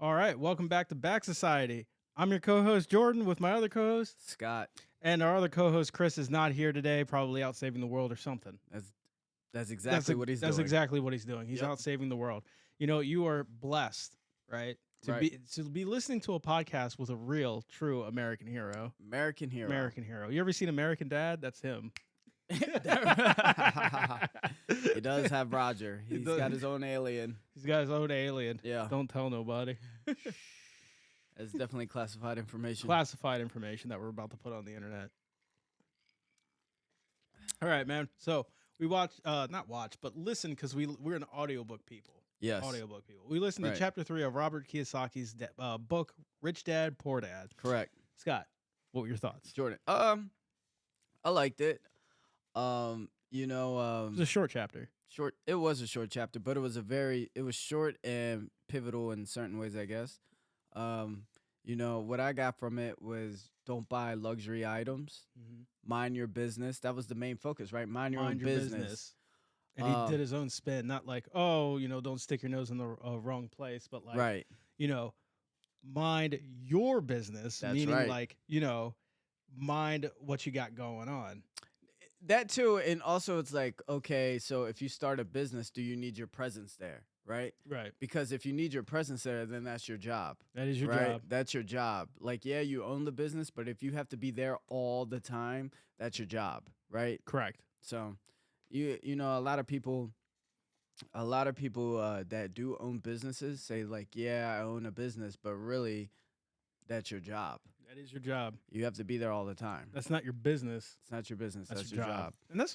All right, welcome back to Back Society. I'm your co-host Jordan with my other co-host, Scott. and our other co-host Chris is not here today, probably out saving the world or something. That's exactly what he's doing. That's exactly what he's doing. He's Yep. out saving the world. You know, you are blessed, right? Right. To be listening to a podcast with a real, true American hero. American hero. American hero. You ever seen American Dad? That's him. He does have Roger. He's got his own alien. He's got his own alien. Yeah. Don't tell nobody. That's definitely classified information. Classified information that we're about to put on the internet. All right, man. So we not watch, but listen, because we're an audiobook people. Yes. Audiobook people. We listened Right. to chapter 3 of Robert Kiyosaki's book, Rich Dad, Poor Dad. Correct. Scott, what were your thoughts? Jordan. I liked it. It was a short chapter. Short. It was a short chapter, but it was short and pivotal in certain ways, I guess. What I got from it was don't buy luxury items. Mm-hmm. Mind your business. That was the main focus, right? Mind your own business. And he did his own spin, not like, don't stick your nose in the wrong place, but like, Right. Mind your business, That's meaning right. like, mind what you got going on. That too, and also it's like, okay, so if you start a business, do you need your presence there, right? Right. Because if you need your presence there, then that's your job. That is your right? job. That's your job. Like, yeah, you own the business, but if you have to be there all the time, that's your job, right? Correct. So, a lot of people that do own businesses say like, yeah, I own a business, but really, that's your job. That is your job. You have to be there all the time. That's not your business. It's not your business. That's your job. And that's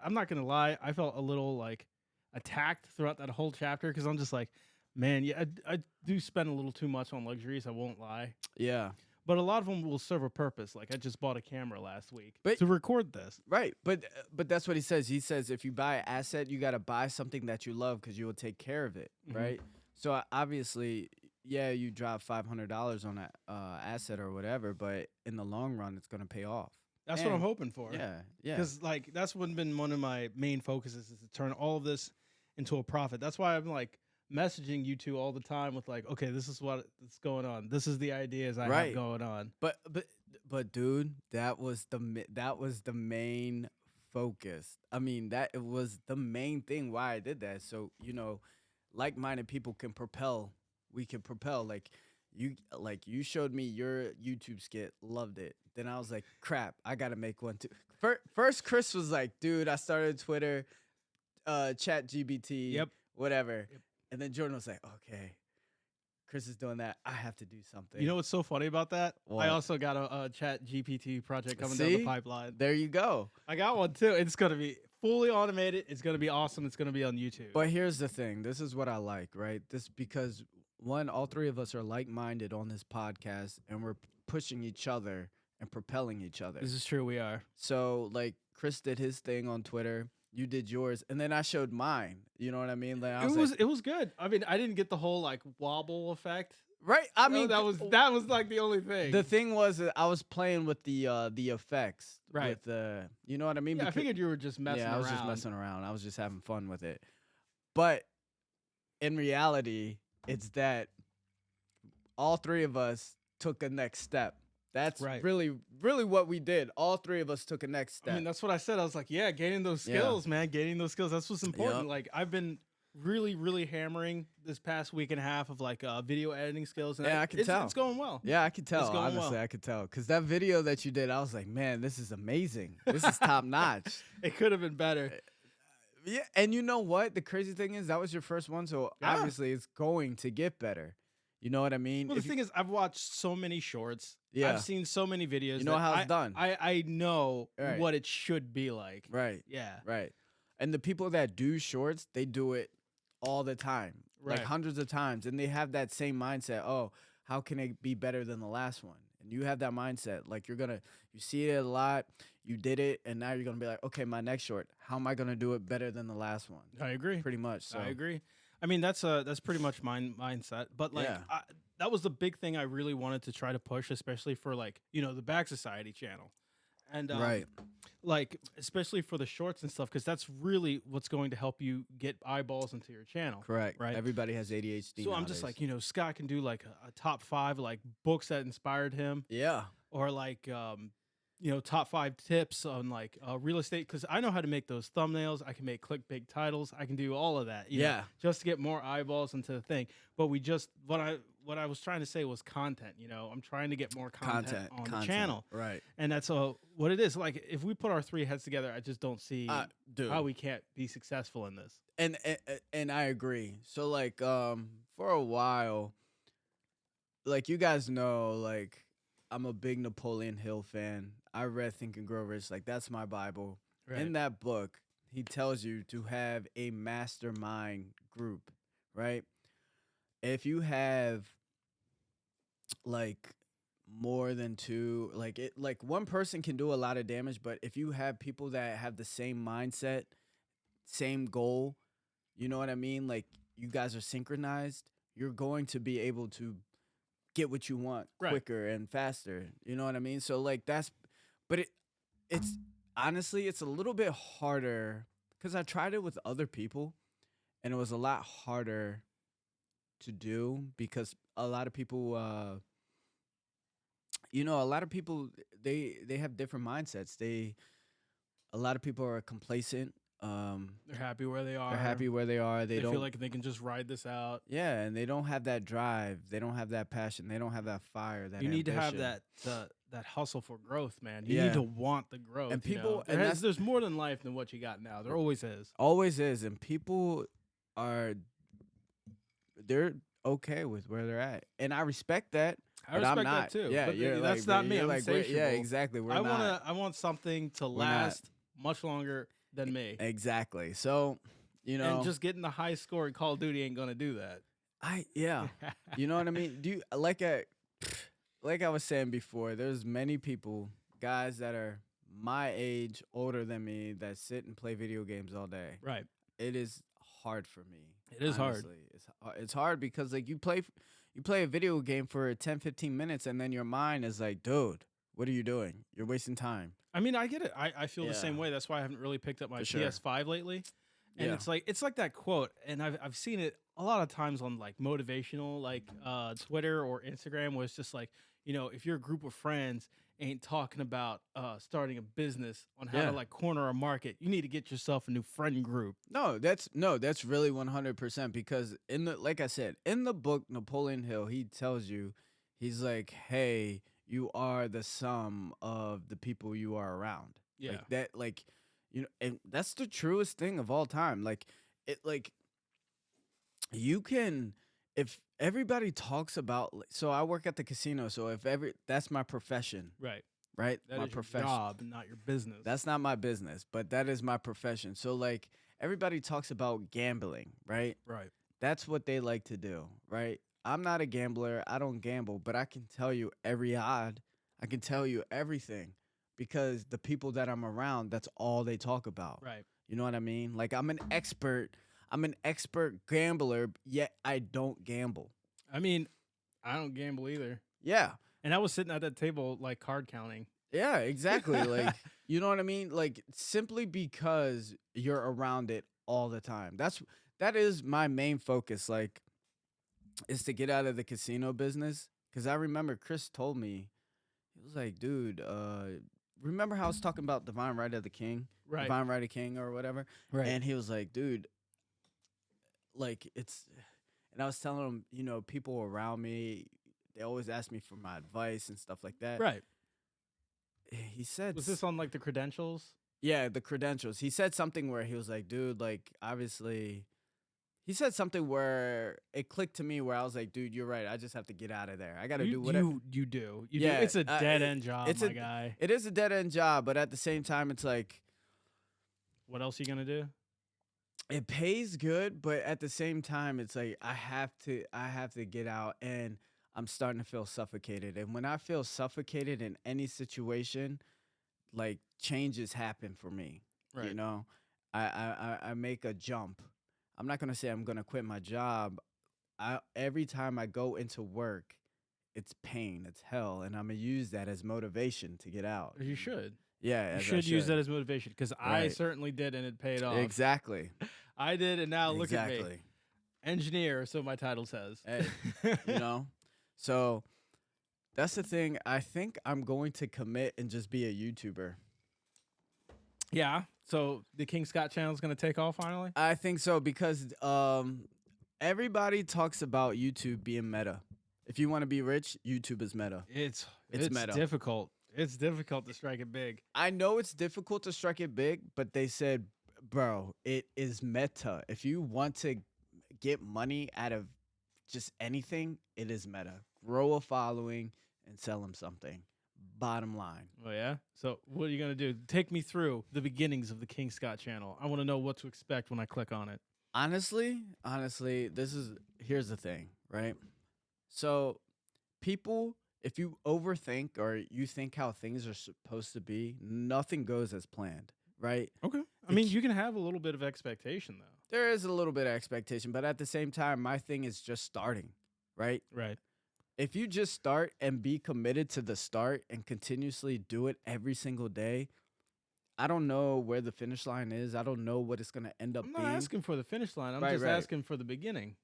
I'm not gonna lie. I felt a little like attacked throughout that whole chapter because I'm just like, man, yeah, I do spend a little too much on luxuries. I won't lie. Yeah. But a lot of them will serve a purpose. Like I just bought a camera last week But- to record this. Right, but that's what he says. He says if you buy an asset, you got to buy something that you love because you will take care of it, Mhm. right? So obviously, yeah, you drop $500 on an asset or whatever, but in the long run, it's gonna pay off. That's what I'm hoping for. Yeah, yeah, Because like that's been one of my main focuses is to turn all of this into a profit. That's why I'm like messaging you two all the time with like, okay, this is what's going on. This is the ideas I Right. have going on. but dude, that was the main focus. I mean, it was the main thing why I did that. So like-minded people can propel. We can propel. Like you showed me your YouTube skit, loved it. Then I was like, crap, I gotta make one too. First, Chris was like, dude, I started Twitter, Chat GBT, Yep. whatever. Yep. And then Jordan was like, okay, Chris is doing that. I have to do something. You know what's so funny about that? What? I also got a Chat GPT project coming down See? the pipeline. There you go. I got one too. It's gonna be fully automated. It's gonna be awesome. It's gonna be on YouTube. But here's the thing. This is what I like, right? This because one, all three of us are like-minded on this podcast, and we're pushing each other and propelling each other. This is true. We are. So like Chris did his thing on Twitter, you did yours, and then I showed mine. You know what I mean? Like, It was good. I mean, I didn't get the whole like wobble effect. right. I No, mean, that was like the only thing. the thing was that I was playing with the effects, Right. With the, you know what I mean? Yeah, I Because- figured you were just messing around. I was just messing around. I was just having fun with it. But in reality, it's that all three of us took a next step. That's Right. really, really what we did. All three of us took a next step. I mean, that's what I said. I was like, yeah, gaining those Yeah. skills, man. Gaining those skills. That's what's important. Yep. Like, I've been really, really hammering this past week and a half of like video editing skills. And Yeah, I can tell. It's going well. Yeah, I could tell. going Honestly, well. I could tell. Because that video that you did, I was like, man, this is amazing. This is top notch. It could have been better. Yeah, and you know what? The crazy thing is that was your first one, so Yeah. obviously it's going to get better. You know what I mean? Well, the If you- thing is, I've watched so many shorts. Yeah. I've seen so many videos. You know that how it's done. I know Right. what it should be like. right. Yeah. Right. And the people that do shorts, they do it all the time, Right. like hundreds of times. And they have that same mindset. Oh, how can it be better than the last one? And you have that mindset. Like you see it a lot, you did it, and now you're going to be like, okay, my next short, how am I going to do it better than the last one? I agree. Pretty much. So I agree. I mean, that's pretty much my mindset. But like, Yeah. that was the big thing I really wanted to try to push, especially for like, the Back Society channel. And Right. like especially for the shorts and stuff, because that's really what's going to help you get eyeballs into your channel, Correct. right? Everybody has ADHD So I'm just nowadays. like, Scott can do like a top five like books that inspired him, Yeah. or like top five tips on like real estate, because I know how to make those thumbnails. I can make clickbait titles. I can do all of that, Yeah. just to get more eyeballs into the thing. But what I was trying to say was content. I'm trying to get more content on the channel, Right. and that's what it is. Like if we put our three heads together, I just don't see Dude. how we can't be successful in this. And I agree. So like for a while, like you guys know, like I'm a big Napoleon Hill fan. I read Think and Grow Rich. Like that's my Bible. Right. In that book, he tells you to have a mastermind group, right? If you have like more than two, like one person can do a lot of damage, but if you have people that have the same mindset, same goal, you know what I mean? Like you guys are synchronized, you're going to be able to get what you want Right. quicker and faster. You know what I mean? So like but it's honestly it's a little bit harder because I tried it with other people and it was a lot harder to do because a lot of people a lot of people they have different mindsets. A lot of people are complacent. They're happy where they are. They're happy where they are. They don't feel like they can just ride this out. Yeah, and they don't have that drive. They don't have that passion. They don't have that fire. That you need to have ambition. that hustle for growth, man. You Yeah. need to want the growth. And people- and there's more than life than what you got now. There always is. Always is, and people they're okay with where they're at, and I respect that. I but respect I'm not. that too. Yeah, but you're that's like, not me. you're I'm like, yeah, insatiable. exactly. We're I not. want something to not. last much longer than me. Exactly. So, and just getting the high score in Call of Duty ain't gonna do that. You know what I mean? Do you like I was saying before, there's many people, guys that are my age, older than me, that sit and play video games all day. Right. It is hard for me. It is hard. It's hard because like you play a video game for 10, 15 minutes and then your mind is like, dude, what are you doing? You're wasting time. I mean, I get it. I feel the Yeah. same way. That's why I haven't really picked up my For sure. PS5 lately. And Yeah. it's like that quote, and I've seen it a lot of times on like motivational like Twitter or Instagram, where it's just like, if your group of friends ain't talking about starting a business on how Yeah. to like corner a market, you need to get yourself a new friend group. No, that's really 100% because like I said, in the book Napoleon Hill, he tells you, he's like, hey, you are the sum of the people you are around. Yeah. Like that, like, and that's the truest thing of all time. Like you can, if everybody talks about, so I work at the casino, so that's my profession, Right. right? That My is profession. your job, not your business. That's not my business, but that is my profession. So like everybody talks about gambling, right? right. That's what they like to do, right? I'm not a gambler. I don't gamble, but I can tell you every odd. I can tell you everything because the people that I'm around, that's all they talk about. Right. You know what I mean? Like I'm an expert gambler, yet I don't gamble. I mean, I don't gamble either. Yeah. And I was sitting at that table like card counting. Yeah, exactly. Like, you know what I mean? Like simply because you're around it all the time. That is my main focus, like, is to get out of the casino business. Cause I remember Chris told me, he was like, dude, remember how I was talking about Divine Right of the King? Right. Divine Right of King or whatever? Right. And he was like, dude, like and I was telling him, people around me, they always ask me for my advice and stuff like that. Right. He said, Was this on like the credentials? yeah, the credentials. He said something where he was like, dude, like, obviously, he said something where it clicked to me where I was like, dude, you're right. I just have to get out of there. I got to do whatever. You do. Yeah, It's a dead end job, it's my a- guy. It is a dead end job, but at the same time, it's like, What else are you gonna do? it pays good, but at the same time, it's like I have to get out, and I'm starting to feel suffocated. And when I feel suffocated in any situation, like changes happen for me. Right. You know, I make a jump. I'm not gonna say I'm gonna quit my job. Every time I go into work, it's pain, it's hell, and I'm gonna use that as motivation to get out. You should. Yeah, You as I should use that should. as motivation because I Right. certainly did, and it paid off. Exactly. I did, and now look at me, Exactly. engineer. So my title says. Hey, you know? So that's the thing. I think I'm going to commit and just be a YouTuber. Yeah. So the King Scott channel is going to take off finally. I think so because everybody talks about YouTube being meta. If you want to be rich, YouTube is meta. It's It's meta. difficult. It's difficult to strike it big. I know it's difficult to strike it big, but they said, bro, it is meta. If you want to get money out of just anything, it is meta. Grow a following and sell them something. Bottom line. Oh yeah. So what are you gonna do? Take me through the beginnings of the King Scott channel. I want to know what to expect when I click on it. Honestly, here's the thing, right? So people, if you overthink or you think how things are supposed to be, nothing goes as planned, right? Okay. I mean, you can have a little bit of expectation though. There is a little bit of expectation, but at the same time, my thing is just starting, right? Right. If you just start and be committed to the start and continuously do it every single day, I don't know where the finish line is. I don't know what it's going to end up I'm not being. asking for the finish line. I'm Right, just right. asking for the beginning.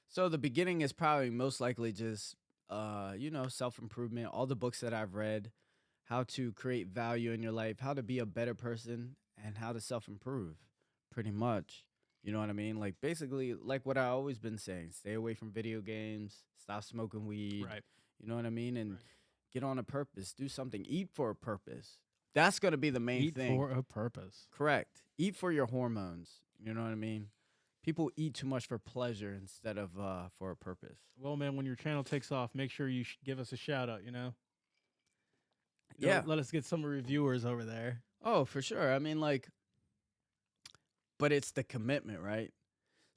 So the beginning is probably most likely just, self-improvement, all the books that I've read, how to create value in your life, how to be a better person, and how to self-improve, pretty much. You know what I mean? Like, basically, like what I always been saying, stay away from video games, stop smoking weed. Right. You know what I mean? And Right. get on a purpose, do something, eat for a purpose. That's going to be the main Eat thing. for a purpose. Correct. Eat for your hormones. You know what I mean? People eat too much for pleasure instead of for a purpose. Well, man, when your channel takes off, make sure you give us a shout out. Yeah. Let us get some reviewers over there. Oh, for sure. I mean, like, but it's the commitment, right?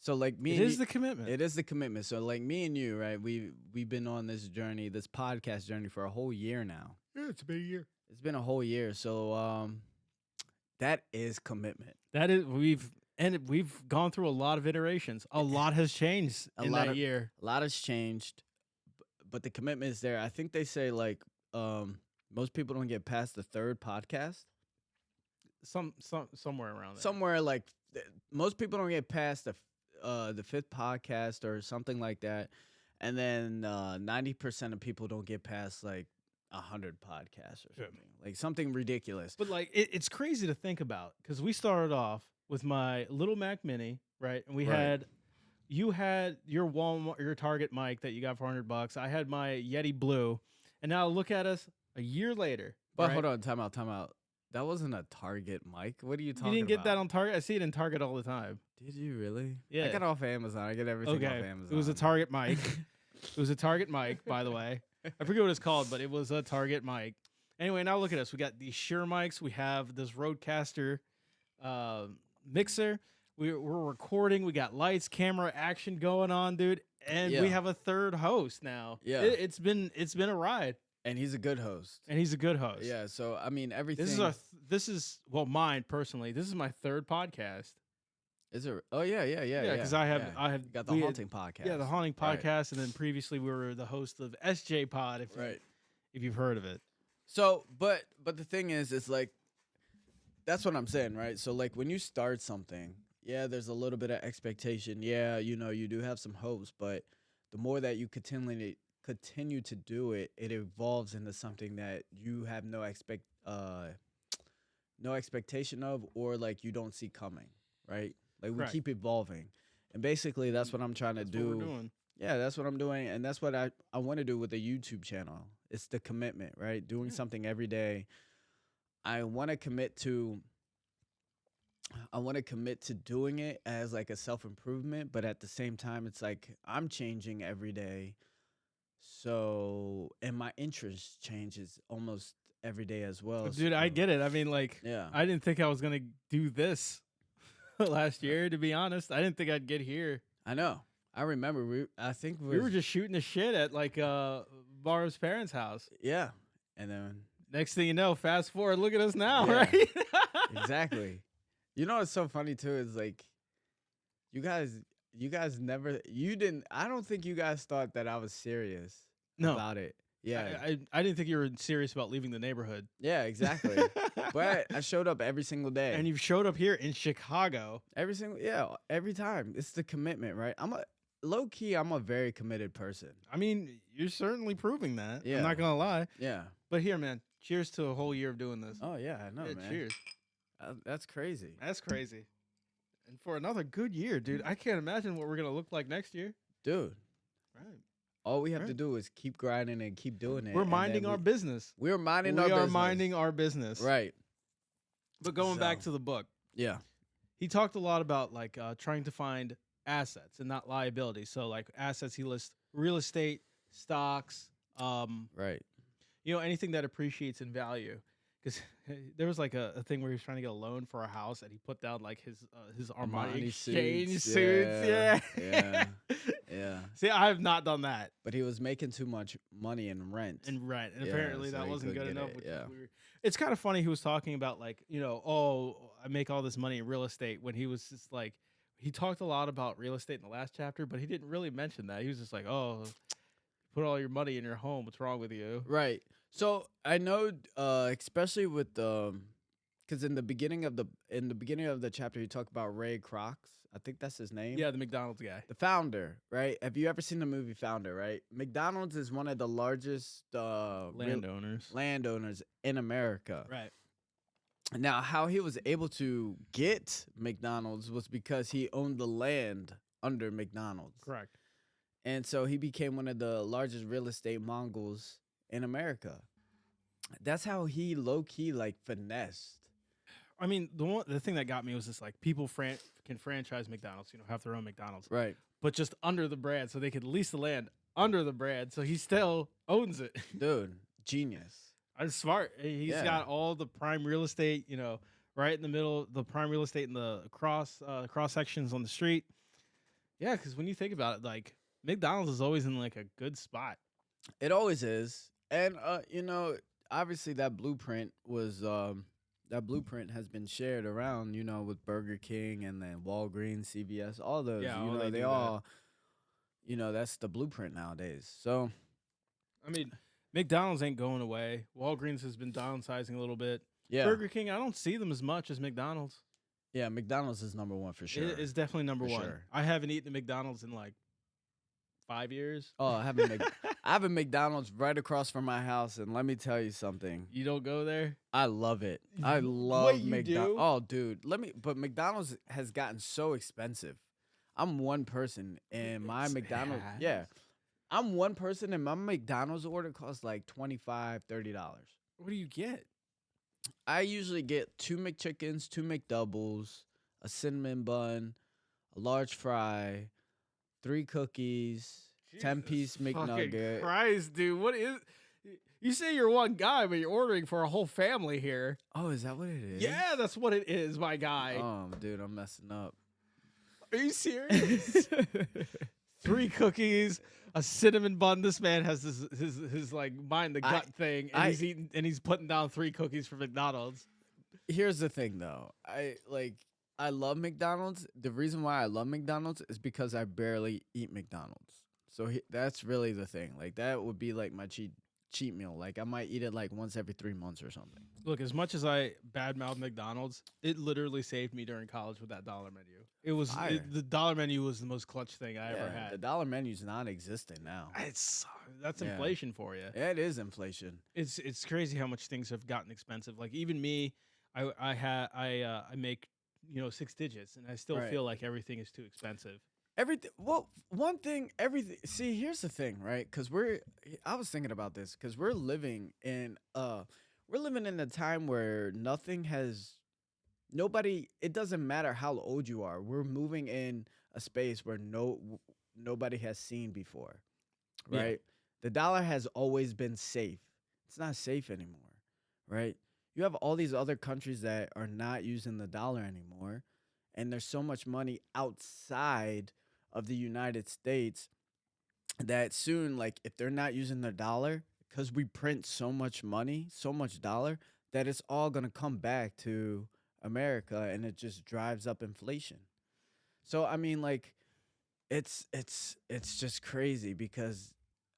So, like me, It and is you- the commitment. it is the commitment. So, like me and you, right? We've been on this journey, this podcast journey, for a whole year now. Yeah, it's been a year. It's been a whole year. So, that is commitment. That is we've gone through a lot of iterations. A lot has changed in that year. A lot has changed, but the commitment is there. I think they say like most people don't get past the third podcast. Somewhere around there. Somewhere like most people don't get past the fifth podcast or something like that, and then 90% of people don't get past like 100 podcasts or something, like something ridiculous. But like it's crazy to think about because we started off with my little Mac Mini, right? And you had your Walmart, your Target mic that you got for $100. I had my Yeti Blue, and now look at us a year later. But right? hold on, time out. That wasn't a Target mic. What are you talking about? You didn't get that on Target? I see it in Target all the time. Did you really? Yeah. I got it off Amazon. I get everything off Amazon. It was a Target mic. It was a Target mic, by the way. I forget what it's called, but it was a Target mic. Anyway, now look at us. We got these Shure mics. We have this Rodecaster mixer. We're recording. We got lights, camera, action going on, dude. And we have a third host now. Yeah. It's been a ride. And he's a good host. And he's a good host. Yeah, so I mean everything. This is mine personally. This is my third podcast. Is it? Oh yeah. Because I have got the haunting podcast. Yeah, the haunting Right. podcast, and then previously we were the host of SJ Pod. If you've heard of it. So, but the thing is, it's like that's what I'm saying, right? So like when you start something, yeah, there's a little bit of expectation. Yeah, you do have some hopes, but the more that you continue to do it, it evolves into something that you have no expectation of, or like you don't see coming, right? Like we keep evolving, and basically that's what I'm trying to do. What we're doing. Yeah, that's what I'm doing, and that's what I want to do with the YouTube channel. It's the commitment, right? Doing something every day. I want to commit to doing it as like a self-improvement, but at the same time it's like I'm changing every day. So, and my interest changes almost every day as well. Dude, I get it. I mean, like, Yeah. I didn't think I was gonna do this last year. To be honest, I didn't think I'd get here. I know. I remember we were just shooting the shit at like Bar's parents' house. Yeah. And then Next thing you know, fast forward, look at us now, Yeah. right? exactly. You know what's so funny too is like you guys never I don't think you guys thought that I was serious No. about it. Yeah, I didn't think you were serious about leaving the neighborhood. yeah, exactly. But I showed up every single day. And you've showed up here in Chicago. Every time. It's the commitment, right? Low key, I'm a very committed person. I mean, you're certainly proving that. I'm Yeah. not gonna lie. Yeah. But here, man, cheers to a whole year of doing this. Oh yeah, I know, Yeah, man. cheers. That's crazy. That's crazy. And for another good year, dude. I can't imagine what we're gonna look like next year. Dude. Right. All we have to do is keep grinding and keep doing it. We're minding our business. We're minding our We business. are minding our business. Right. But going back to the book, Yeah. he talked a lot about like trying to find assets and not liabilities. So like assets, he lists real estate, stocks, Right. you know, anything that appreciates in value. Because there was like a thing where he was trying to get a loan for a house, and he put down like his Armani exchange suits. Yeah. Yeah. Yeah. See, I have not done that. But he was making too much money in rent. And Yeah, apparently so that he wasn't couldn't good get enough. it, Which yeah. is weird. It's kind of funny. He was talking about like, you know, oh, I make all this money in real estate, when he was just like, he talked a lot about real estate in the last chapter, but he didn't really mention that. He was just like, oh, put all your money in your home. What's wrong with you? Right. So I know, especially with because in the beginning of the chapter, you talk about Ray Kroc. I think that's his name. Yeah, the McDonald's guy. The founder, right? Have you ever seen the movie Founder, right? McDonald's is one of the largest landowners in America. Right. Now, how he was able to get McDonald's was because he owned the land under McDonald's. Correct. And so he became one of the largest real estate moguls in America. That's how he low-key, like, finessed. I mean, the thing that got me was just like people can franchise McDonald's, you know, have their own McDonald's, Right. but just under the brand, so they could lease the land under the brand, so he still owns it. Dude, genius. That's smart. He's Yeah. got all the prime real estate, you know, right in the middle, the prime real estate in the cross sections on the street. Yeah, because when you think about it, like McDonald's is always in like a good spot. It always is. And, you know, obviously that blueprint has been shared around, you know, with Burger King and then Walgreens, CVS, all those. Yeah, you know, they all, you know, that's the blueprint nowadays. So, I mean, McDonald's ain't going away. Walgreens has been downsizing a little bit. yeah. Burger King, I don't see them as much as McDonald's. Yeah, McDonald's is number one for sure. It is definitely number For one. sure. I haven't eaten at McDonald's in like 5 years. Oh, I have a McDonald's right across from my house, and let me tell you something. You don't go there? I love it. I love What, you McDonald's. do? Oh, dude, but McDonald's has gotten so expensive. I'm one person, and my McDonald's, has. yeah, I'm one person, and my McDonald's order costs like $25, $30. What do you get? I usually get 2 McChickens, 2 McDoubles, a cinnamon bun, a large fry, 3 cookies, 10-piece Jesus McNugget. fucking Christ, dude. What is... You say you're one guy, but you're ordering for a whole family here. Oh, is that what it is? Yeah, that's what it is, my guy. Oh, dude, I'm messing up. Are you serious? 3 cookies, a cinnamon bun. This man has his like mind the gut thing, and he's eating and he's putting down 3 cookies for McDonald's. Here's the thing, though. I love McDonald's. The reason why I love McDonald's is because I barely eat McDonald's. So that's really the thing. Like, that would be like my cheat meal. Like, I might eat it like once every 3 months or something. Look, as much as I badmouth McDonald's, it literally saved me during college with that dollar menu. It was the dollar menu was the most clutch thing I ever had. The dollar menu's non-existent now. That's Yeah. inflation for you. Yeah, it is inflation. It's crazy how much things have gotten expensive. Like even me, I make 6 digits, and I still Right. feel like everything is too expensive. Everything. Well, one thing. Everything. See, here's the thing, right? Because I was thinking about this because we're living in a time where nobody. It doesn't matter how old you are. We're moving in a space where nobody has seen before, Yeah. right? The dollar has always been safe. It's not safe anymore, right? You have all these other countries that are not using the dollar anymore, and there's so much money outside of the United States that soon, like, if they're not using their dollar, because we print so much money, so much dollar, that it's all gonna come back to America, and it just drives up inflation. So I mean, like, it's just crazy because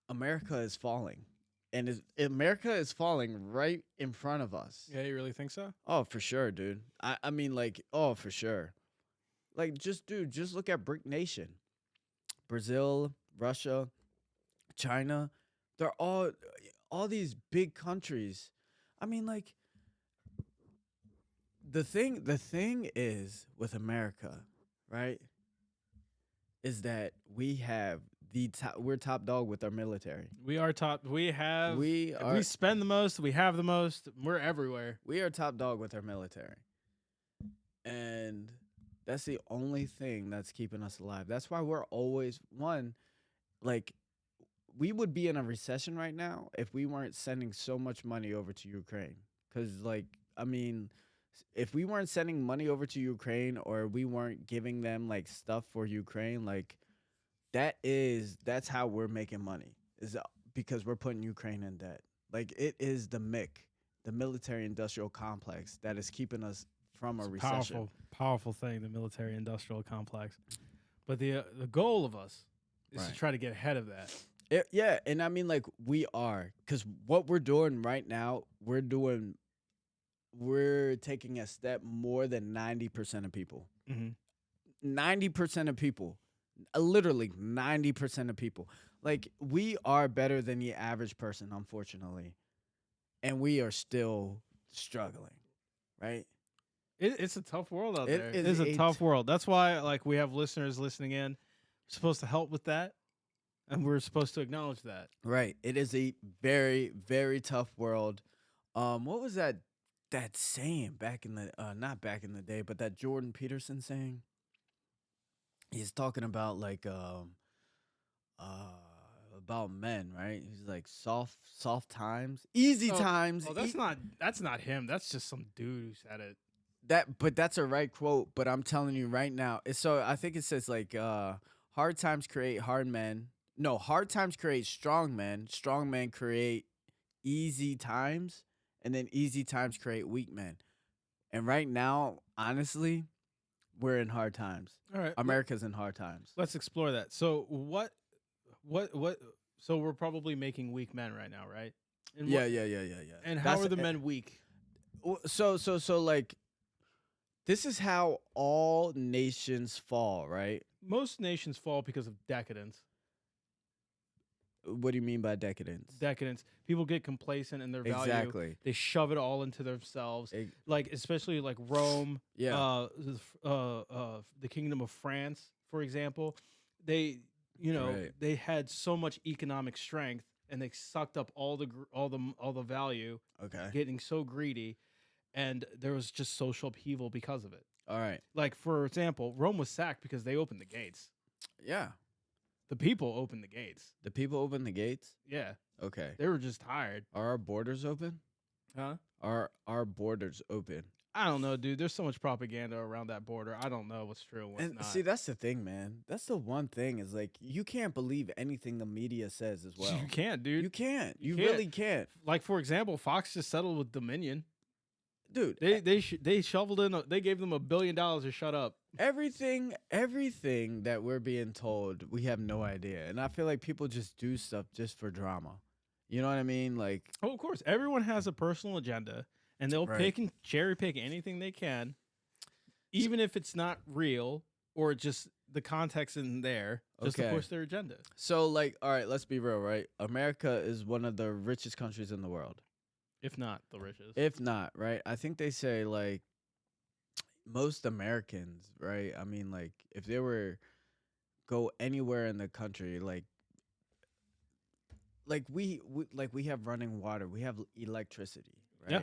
America is falling. and America is falling right in front of us. Yeah, you really think so? Oh, for sure, dude. I mean, like, oh, for sure. Like, just dude, just look at Brick Nation, Brazil, Russia, China. They're all these big countries. I mean, like, the thing is with America, right? Is that we have we're top dog with our military. We are top. We have. We We are spend the most. We have the most. We're everywhere. we are top dog with our military. And that's the only thing that's keeping us alive. That's why we're always one like we would be in a recession right now if we weren't sending so much money over to Ukraine. Cuz like I mean if we weren't sending money over to Ukraine or we weren't giving them like stuff for Ukraine, like that's how we're making money. Is because we're putting Ukraine in debt. Like it is the MIC, the military industrial complex that is keeping us from a It's a recession. powerful thing, the military industrial complex. But the goal of us is to Right. try to get ahead of that. Yeah, and I mean like we are cuz what we're doing right now, we're taking a step more than 90% of people. Mm-hmm. 90% of people. Literally 90% of people. Like we are better than the average person, unfortunately. And we are still struggling, right? It's a tough world out It there. is It is a a tough world. That's why like we have listeners listening in. We're supposed to help with that, and we're supposed to acknowledge that. Right. It is a very, very tough world. What was that saying back in the not back in the day, but that Jordan Peterson saying? He's talking about like uh about men, right? He's like soft times, easy Oh, times. oh, that's not him. That's just some dude who said it. But that's a right quote, but I'm telling you right now. So I think it says like hard times create hard men. No, hard times create strong men create easy times, and then easy times create weak men. And right now, honestly, we're in hard times. All right, America's in hard times. let's explore that. So what? So we're probably making weak men right now, right? And Yeah, what, yeah, yeah, yeah, yeah. and how are the men weak? So like this is how all nations fall, right? Most nations fall because of decadence. What do you mean by decadence? Decadence. People get complacent in their value. Exactly. They shove it all into themselves. Ex- Like especially like Rome, Yeah. the Kingdom of France, for example. They, Right. they had so much economic strength, and they sucked up all the value, Okay. getting so greedy, and there was just social upheaval because of it. All right. Like for example, Rome was sacked because they opened the gates. Yeah. The people opened the gates. The people open the gates. Yeah, Okay. they were just tired. Are our borders open? Huh? Are our borders open? I don't know, dude. There's so much propaganda around that border. I don't know what's true and what's And not. see, that's the thing, man. That's the one thing is like you can't believe anything the media says as well. You can't, dude. You can't. You can't. really can't, Like for example, Fox just settled with Dominion. dude. They shoveled in. They gave them $1 billion to shut up. Everything that we're being told, we have no idea, and I feel like people just do stuff just for drama. You know what I mean? Like, Oh, of course, everyone has a personal agenda, and they'll Right. pick and cherry pick anything they can, even if it's not real or just the context in there, just to Okay. push their agenda. so, like, all right, let's be real, right? America is one of the richest countries in the world, If not the richest. if not, right? I think they say like most Americans, right? I mean, like, if they were go anywhere in the country, like we have running water, we have electricity, right? Yeah.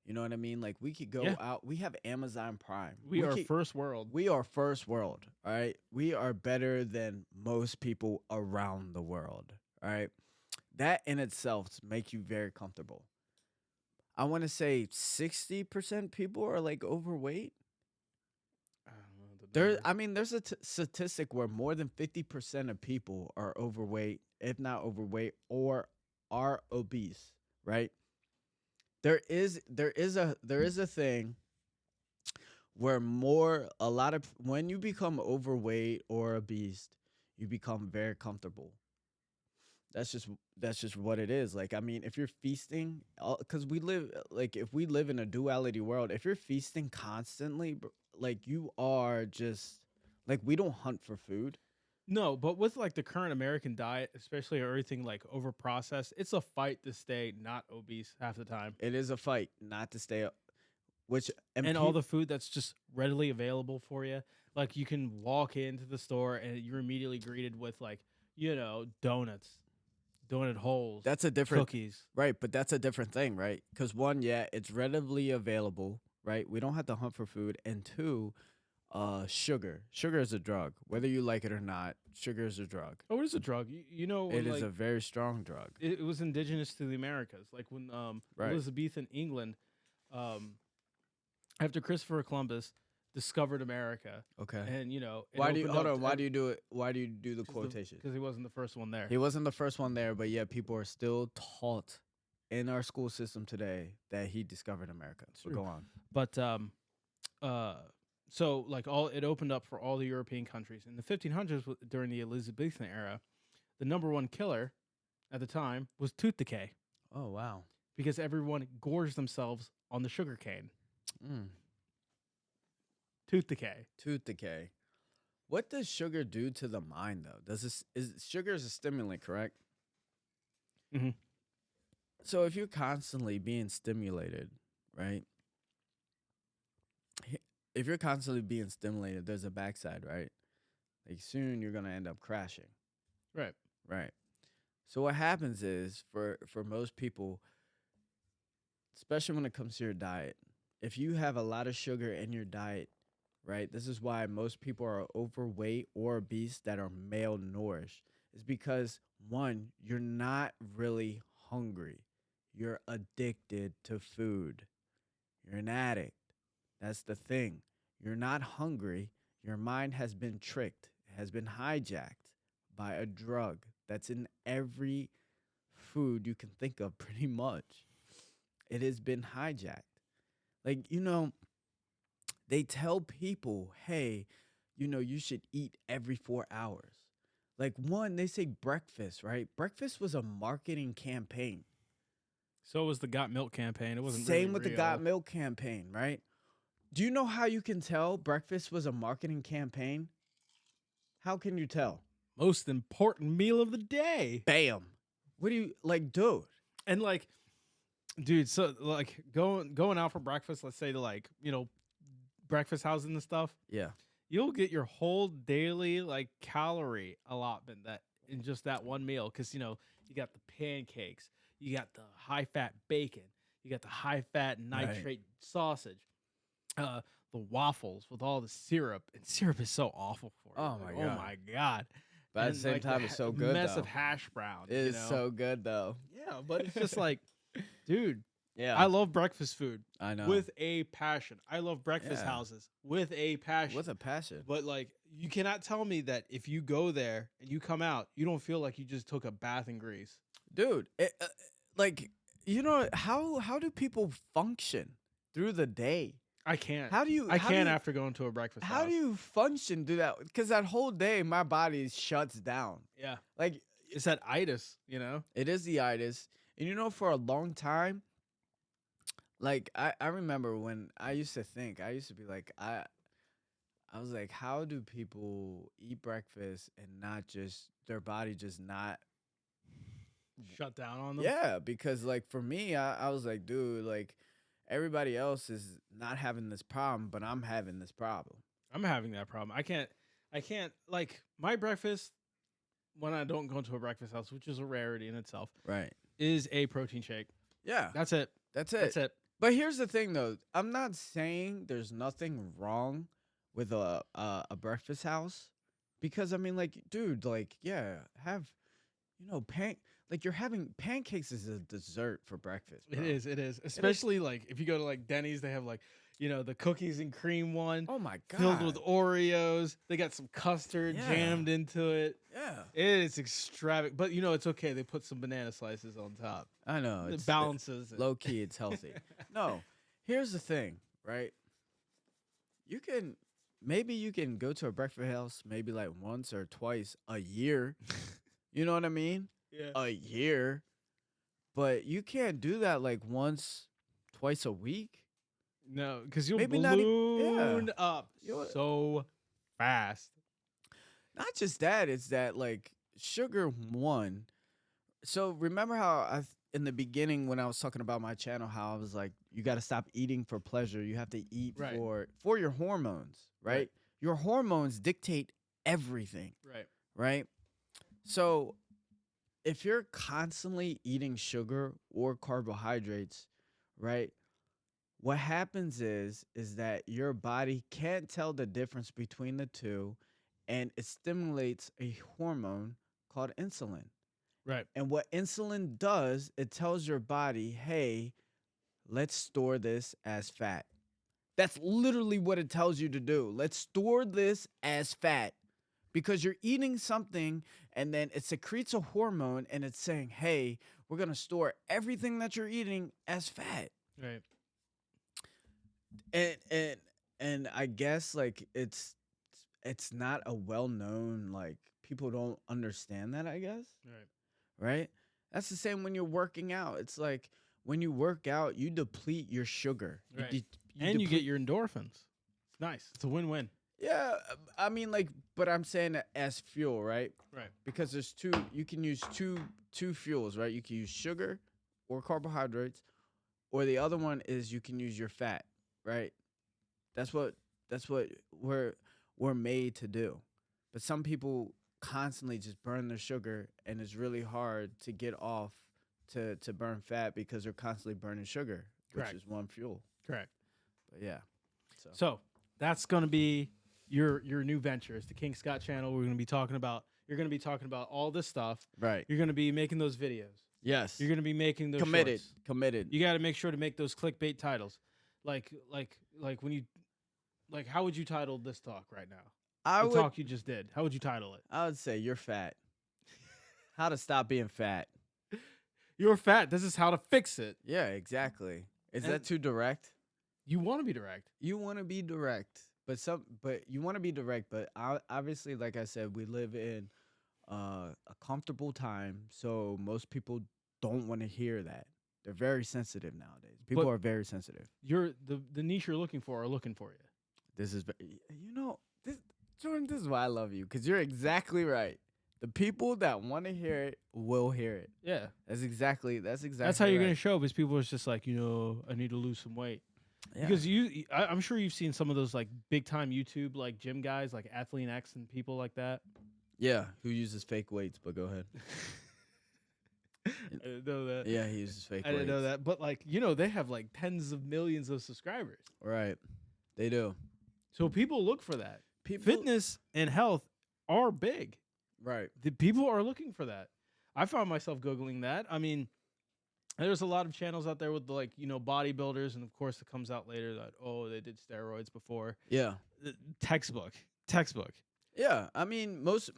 You know what I mean? Like we could go Yeah. out. We have Amazon Prime. we are could- first world. We are first world. All right. We are better than most people around the world. All right. That in itself make you very comfortable. I want to say 60% people are like overweight. I don't know the numbers. I mean, there's a statistic where more than 50% of people are overweight, if not overweight, or are obese. Right? There is a thing where when you become overweight or obese, you become very comfortable. That's just what it is. Like, I mean, if you're feasting, because we live like if we live in a duality world, if you're feasting constantly, like you are just like we don't hunt for food. No, but with like the current American diet, especially everything like over processed, it's a fight to stay not obese half the time. It is a fight not to stay up. Which and And all the food that's just readily available for you. Like you can walk into the store and you're immediately greeted with like, donuts, donut holes, that's a different cookies. right, but that's a different thing, right? Because one, yeah, it's readily available, right? We don't have to hunt for food, and two, sugar. Sugar is a drug, whether you like it or not. Sugar is a drug. Oh, it is a drug. You know, It when, is like a very strong drug, it was indigenous to the Americas. Like when right? Elizabethan England, um, after Christopher Columbus discovered America, Okay. and it Why do you opened hold up on? Why do you do it? Why do you do the quotation? because he wasn't the first one there. He wasn't the first one there, but yet people are still taught in our school system today that he discovered America. So True. go on. But uh, so like all it opened up for all the European countries in the 1500s during the Elizabethan era. The number one killer at the time was tooth decay Oh wow. because everyone gorged themselves on the sugar cane. Mm. Tooth decay. Tooth decay. What does sugar do to the mind, though? Does this is sugar is a stimulant, correct? Mhm. So if you're constantly being stimulated, right? If you're constantly being stimulated, there's a backside, right? Like soon you're gonna end up crashing, Right. right? So what happens is for most people, especially when it comes to your diet, if you have a lot of sugar in your diet, right? This is why most people are overweight or obese that are malnourished. Is because one, you're not really hungry. You're addicted to food. You're an addict. That's the thing. You're not hungry. Your mind has been tricked, it has been hijacked by a drug that's in every food you can think of, pretty much. It has been hijacked. Like, they tell people, hey, you should eat every 4 hours. Like, one, they say breakfast, right? Breakfast was a marketing campaign. So was the Got Milk campaign. It wasn't Same really with the real. Got Milk campaign, right? Do you know how you can tell breakfast was a marketing campaign? How can you tell? Most important meal of the day. Bam. What do you like, dude? And like, dude, so like going out for breakfast, let's say to like, breakfast houses and stuff, Yeah. you'll get your whole daily like calorie allotment that in just that one meal. Cause you got the pancakes, you got the high fat bacon, you got the high fat nitrate sausage, the waffles with all the syrup, and syrup is so awful for you. Oh Like, my oh God. my god! But at And the same like time, it's so good, mess though. of hash brown. It is so good, though. Yeah, but it's just like, dude, Yeah. I love breakfast food I know. with a passion. I love breakfast Yeah. houses with a passion. With a passion. But like, you cannot tell me that if you go there and you come out, you don't feel like you just took a bath in grease. Dude, like, how do people function through the day? I can't. How do you? I how do can't you- after going to a breakfast How house. do you function through that? Because that whole day, my body shuts down. Yeah, Like, it's that itis. it is the itis. And for a long time, like I remember when I used to be like, I was like, how do people eat breakfast and not just their body just not. Shut down on them. Yeah, because like for me, I was like, dude, like everybody else is not having this problem, but I'm having this problem. I'm having that problem. I can't like my breakfast when I don't go to a breakfast house, which is a rarity in itself, Right. is a protein shake. Yeah. That's it. That's it. That's it. But here's the thing, though. I'm not saying there's nothing wrong with a breakfast house, because I mean, like, dude, like, yeah, have like you're having pancakes as a dessert for breakfast. Bro. It is. Especially like if you go to like Denny's, they have like, the cookies and cream one Oh my god. filled with Oreos. They got some custard Yeah. jammed into it. Yeah. It is extravagant. But it's okay. They put some banana slices on top. I know. It It's balances it. low key. It's healthy. No. Here's the thing, right? Maybe you can go to a breakfast house maybe like once or twice a year. You know what I mean? Yeah. a year, but you can't do that like once, twice a week. No, because you'll Maybe not even. Yeah, balloon up you so fast. not just that. It's that like sugar one. So remember how in the beginning when I was talking about my channel, how I was like, you got to stop eating for pleasure. You have to eat Right. for your hormones, right? Right. Your hormones dictate everything, Right. right? So if you're constantly eating sugar or carbohydrates, right? What happens is that your body can't tell the difference between the two, and it stimulates a hormone called insulin. Right. And what insulin does, it tells your body, hey, let's store this as fat. That's literally what it tells you to do. Let's store this as fat because you're eating something and then it secretes a hormone and it's saying, hey, we're going to store everything that you're eating as fat. Right. And I guess like it's not a well-known, like people don't understand that, I guess. Right. Right? That's the same when you're working out. It's like when you work out, you deplete your sugar. Right. And you get your endorphins. It's nice. It's a win-win. Yeah, I mean, like, but I'm saying that as fuel, right? Right. Because there's two. You can use two fuels, right? You can use sugar or carbohydrates, or the other one is you can use your fat, right? That's what we're made to do. But some people constantly just burn their sugar, and it's really hard to get off to burn fat because they're constantly burning sugar, which Correct. is one fuel. Correct. But yeah, So that's gonna be your new venture. It's the King Scott channel. We're gonna be talking about. You're gonna be talking about all this stuff. right. You're gonna be making those videos. Yes, You're gonna be making those committed. shorts. Committed. You got to make sure to make those clickbait titles. Like when you how would you title this talk right now? The talk you just did. How would you title it? I would say you're fat. How to stop being fat. You're fat. This is how to fix it. Yeah, exactly. Is And- that too direct? You want to be direct. You want to be direct, but you want to be direct, but obviously, like I said, we live in a comfortable time, so most people don't want to hear that. They're very sensitive nowadays. People But- are very sensitive. You're the niche you're looking for are looking for you. This is, this Jordan. This is why I love you, because you're exactly right. The people that want to hear it will hear it. Yeah. That's exactly. That's how you're right. gonna show, because people are just like, I need to lose some weight. Yeah. Because I'm sure you've seen some of those like big time YouTube like gym guys like Athlete X and people like that. Yeah, who uses fake weights? But go ahead. I didn't know that. Yeah, he uses fake weights. I didn't know that, but they have like tens of millions of subscribers. Right, they do. So people look for that. People, Fitness and health are big. right? The people are looking for that. I found myself Googling that. I mean, there's a lot of channels out there with bodybuilders, and of course it comes out later that they did steroids before. Yeah, Textbook. yeah. I mean, most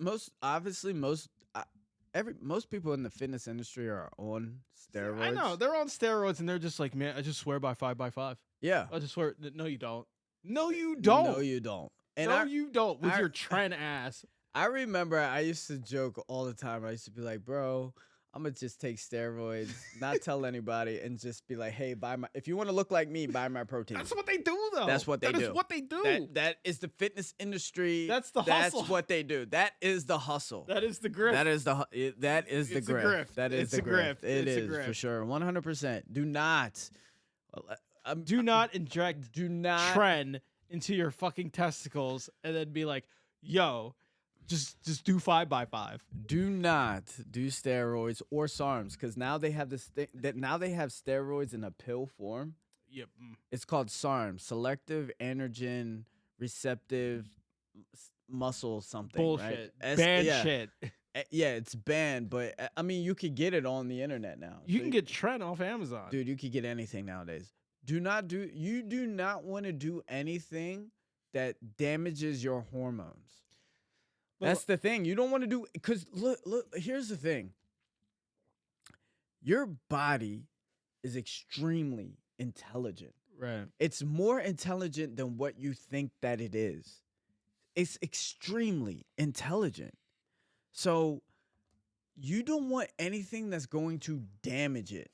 people in the fitness industry are on steroids. I know they're on steroids, and they're just like, man, I just swear by 5x5. Yeah. I just swear. No, you don't. No, you don't. No, you don't. And you don't. With your trend ass. I remember I used to joke all the time. I used to be like, bro, I'm going to just take steroids, not tell anybody, and just be like, hey, if you want to look like me, buy my protein. That's what they do, though. That's what they do. That is what they do. That is the fitness industry. That's the hustle. That's what they do. That is the hustle. That is the grift. That is the It's grift. a That is It's the a grift. grift. It It's a is grift. for sure. 100%. Do not. Do not inject Do not. tren into your fucking testicles and then be like, yo, just do 5x5. Do not do steroids or SARMs, because now they have this thing that now they have steroids in a pill form. Yep. It's called SARM, selective androgen receptive muscle something. Bullshit. Right? Bad yeah. shit. Yeah, it's banned, but I mean, you could get it on the internet now. You can get tren off Amazon. Dude, you could get anything nowadays. You do not want to do anything that damages your hormones. That's the thing. You don't want to do, because look, here's the thing. Your body is extremely intelligent. Right. It's more intelligent than what you think that it is. It's extremely intelligent. So you don't want anything that's going to damage it.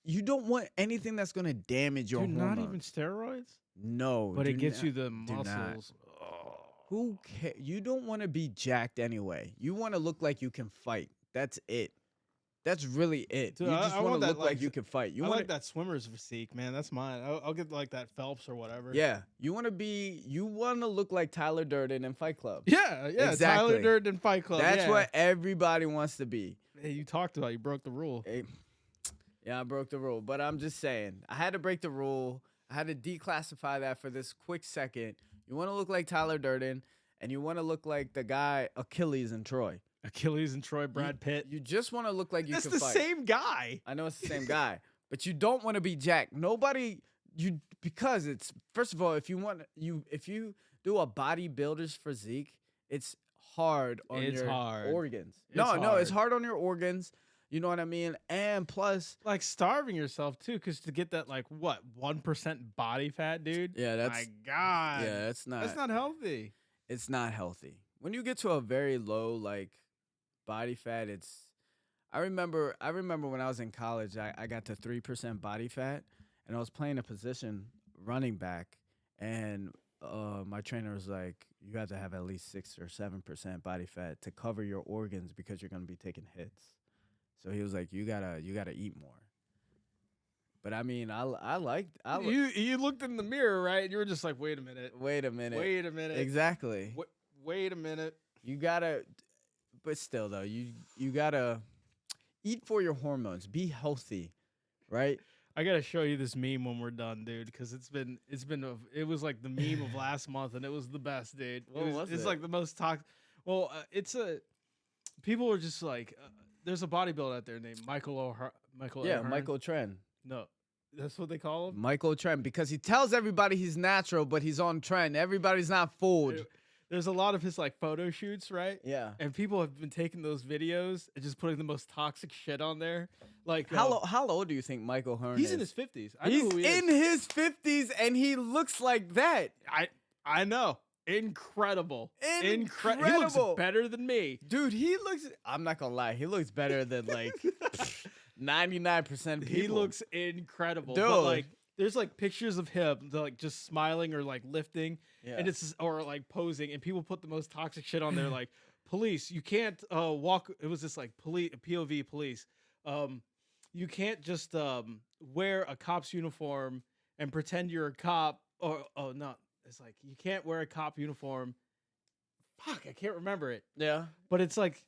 You don't want anything that's going to damage your Dude, hormones. not even steroids? No, But do it gets not- you the do not. muscles. Oh. Who cares? You don't want to be jacked anyway. You want to look like you can fight. That's it. That's really it. Dude, you I just want want to that, look like like, you can fight. You I want like that swimmer's physique, man. That's mine. I'll get like that Phelps or whatever. Yeah, you want to be. You want to look like Tyler Durden in Fight Club. Yeah, yeah. Exactly. Tyler Durden Fight Club. That's yeah. what everybody wants to be. Hey, you talked about. You broke the rule. Hey, yeah, I broke the rule, but I'm just saying I had to break the rule. I had to declassify that for this quick second. You want to look like Tyler Durden, and you want to look like the guy Achilles in Troy. Achilles and Troy, Brad Pitt. You just want to look like you That's can the fight. same guy. I know it's the same guy, but you don't want to be jacked. Nobody because it's first of all, if you do a bodybuilder's physique, it's hard on It's your hard. organs. It's No, it's hard. hard on your organs. You know what I mean? And plus, Like starving yourself too, because to get that like what 1% body fat, dude. yeah, My God. yeah, that's not healthy. it's not healthy. When you get to a very low like body fat, I remember when I was in college, I got to 3% body fat, and I was playing a position running back, and my trainer was like, you have to have at least 6 or 7% body fat to cover your organs because you're gonna be taking hits. So he was like, you gotta eat more. But I mean, You looked in the mirror, right? And you were just like, wait a minute. wait a minute. Wait a minute. Exactly. Wait a minute. You gotta, but still though, you gotta eat for your hormones. Be healthy, right? I gotta show you this meme when we're done, dude, because it was like the meme of last month, and it was the best, dude. It's it? like the most toxic. Well, people are just like, there's a bodybuilder out there named Michael Yeah, O'Hearn. Michael Tren. No, that's what they call him. Michael Tren, because he tells everybody he's natural, but he's on trend. Everybody's not fooled. There's a lot of his like photo shoots, right? Yeah. And people have been taking those videos and just putting the most toxic shit on there. Like How old do you think Michael Hearn is? he's in his 50s. I He's know who he is. in his 50s, and he looks like that. I know. Incredible. He Incredible. looks better than me. Dude, he looks, I'm not gonna lie, he looks better than like 99% of people. He looks incredible. Dude. But like there's like pictures of him like just smiling or like lifting and it's or like posing, and people put the most toxic shit on there like police, you can't walk. It was just like POV police. You can't just wear a cop's uniform and pretend you're a cop, or no, it's like you can't wear a cop uniform. Fuck, I can't remember it. Yeah. But it's like